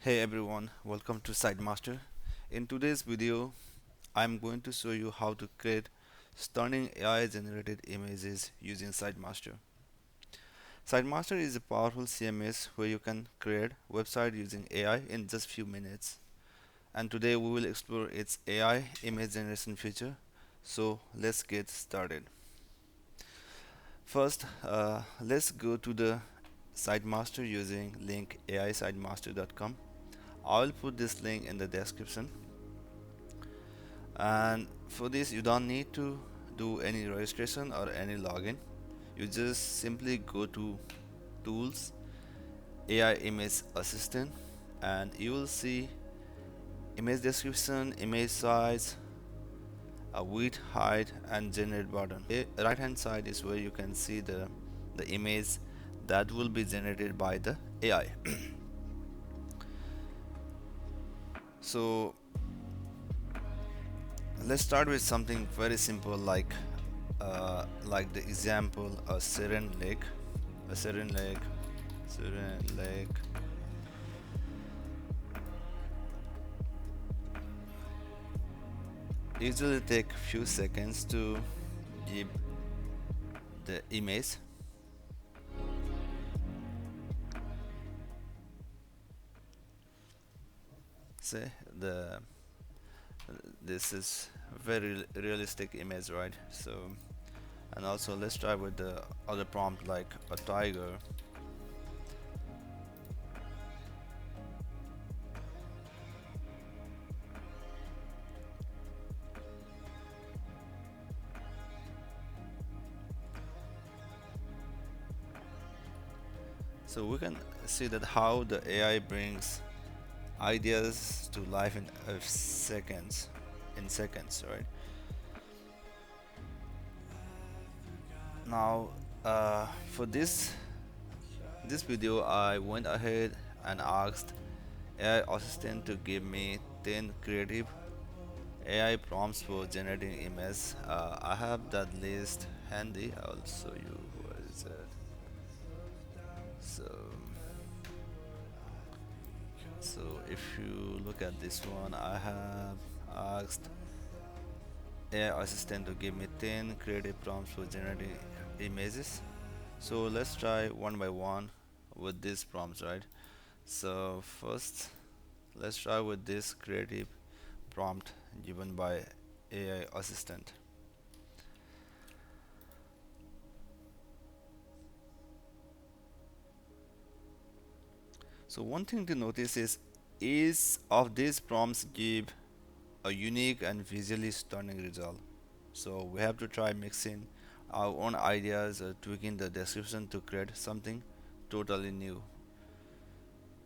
Hey everyone, welcome to SideMaster. In today's video, I'm going to show you how to create stunning AI generated images using SideMaster. SideMaster is a powerful CMS where you can create website using AI in just few minutes. And today we will explore its AI image generation feature. So let's get started. First, let's go to the SideMaster using link aisidemaster.com. I'll put this link in the description. And for this you don't need to do any registration or any login. You just simply go to tools, AI image assistant, and you will see image description, image size, a width, height, and generate button. Right hand side is where you can see the image that will be generated by the AI. So let's start with something very simple like the example a serene lake, a serene lake, serene lake. Usually take few seconds to give the image. Say the this is very realistic image, right? So and also let's try with the other prompt like a tiger. So we can see that how the AI brings ideas to life in seconds, right? Now for this video I went ahead and asked AI assistant to give me 10 creative AI prompts for generating images. I have that list handy. I'll show you what is it. So, so if you look at this one, I have asked AI assistant to give me 10 creative prompts for generating images. So let's try one by one with these prompts, right? So first, let's try with this creative prompt given by AI assistant. So one thing to notice is each of these prompts give a unique and visually stunning result. So we have to try mixing our own ideas or tweaking the description to create something totally new.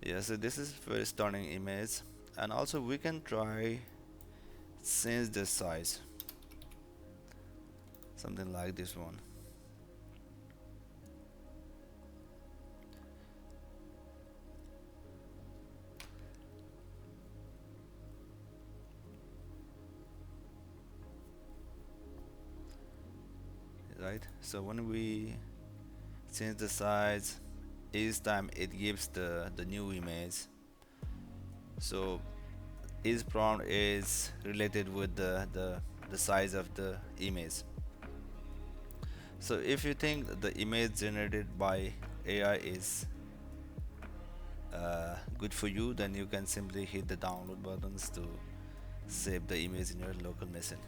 Yeah, so this is very stunning image, and also we can try change the size, something like this one. Right, so when we change the size each time it gives the new image. So each prompt is related with the size of the image. So if you think the image generated by AI is good for you, then you can simply hit the download buttons to save the image in your local machine.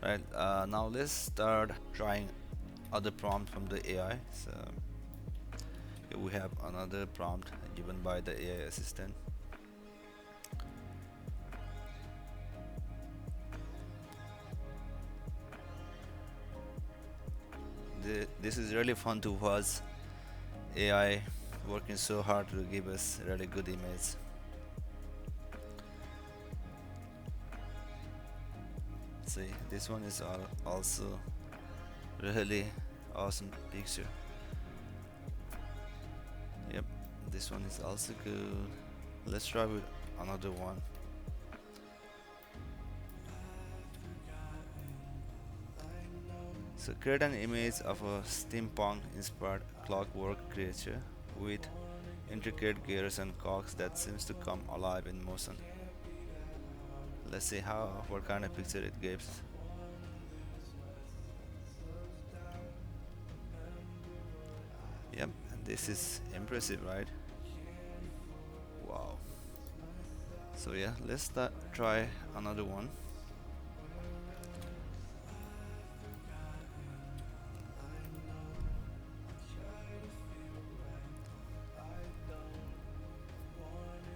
Right, now let's start trying other prompt from the AI. So here we have another prompt given by the AI assistant. This is really fun to watch AI working so hard to give us really good image. See, this one is also really awesome picture. Yep, this one is also good. Let's try with another one. So create an image of a steampunk inspired clockwork creature with intricate gears and cogs that seems to come alive in motion. Let's see how what kind of picture it gives. Yep, and this is impressive, right? Wow. So yeah, let's try another one.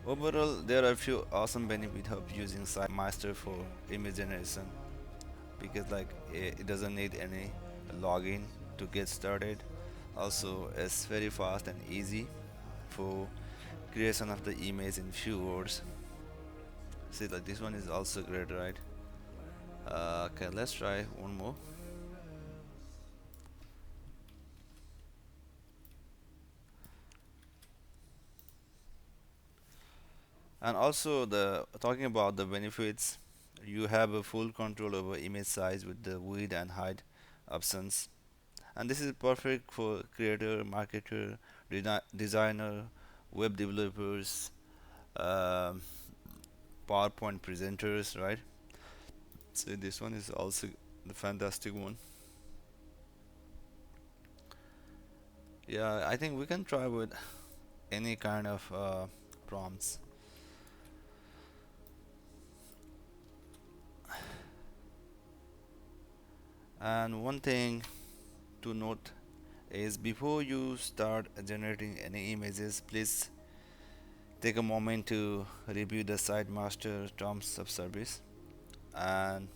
Overall, there are a few awesome benefits of using SiteMaster for image generation because like it doesn't need any login to get started. Also, it's very fast and easy for creation of the image in few words. See, like this one is also great, right? Okay, let's try one more. And also, the talking about the benefits, you have a full control over image size with the width and height options, and this is perfect for creator, marketer, designer, web developers, um, PowerPoint presenters, right? So this one is also the fantastic one. Yeah, I think we can try with any kind of prompts. And one thing to note is before you start generating any images, please take a moment to review the site master terms of service and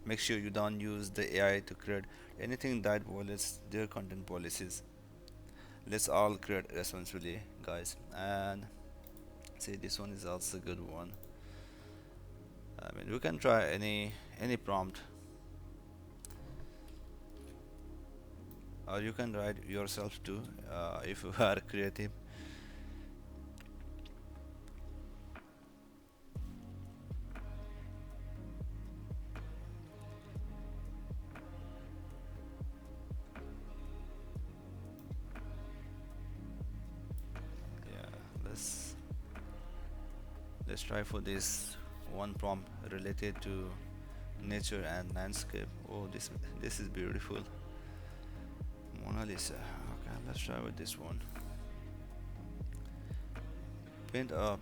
make sure you don't use the AI to create anything that violates their content policies. Let's all create responsibly, guys. And see, this one is also a good one. I mean, you can try any prompt, or you can write yourself too, if you are creative. Yeah, let's try for this one prompt related to nature and landscape. Oh, this is beautiful. Mona Lisa. Okay, let's try with this one. Paint a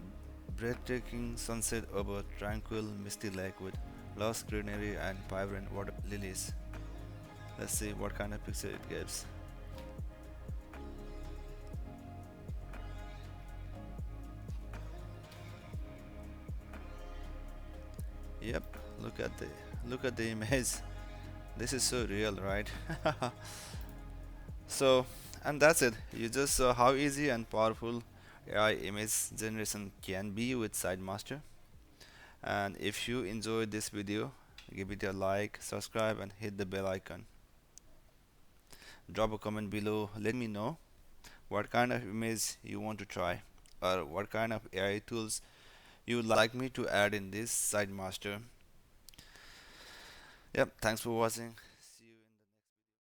breathtaking sunset over tranquil misty lake with lush greenery and vibrant water lilies. Let's see what kind of picture it gives. Yep, look at the image. This is so real, right? So, and that's it. You just saw how easy and powerful AI image generation can be with SideMaster. And if you enjoyed this video, give it a like, subscribe, and hit the bell icon. Drop a comment below. Let me know what kind of image you want to try, or what kind of AI tools you would like me to add in this SideMaster. Yep, thanks for watching.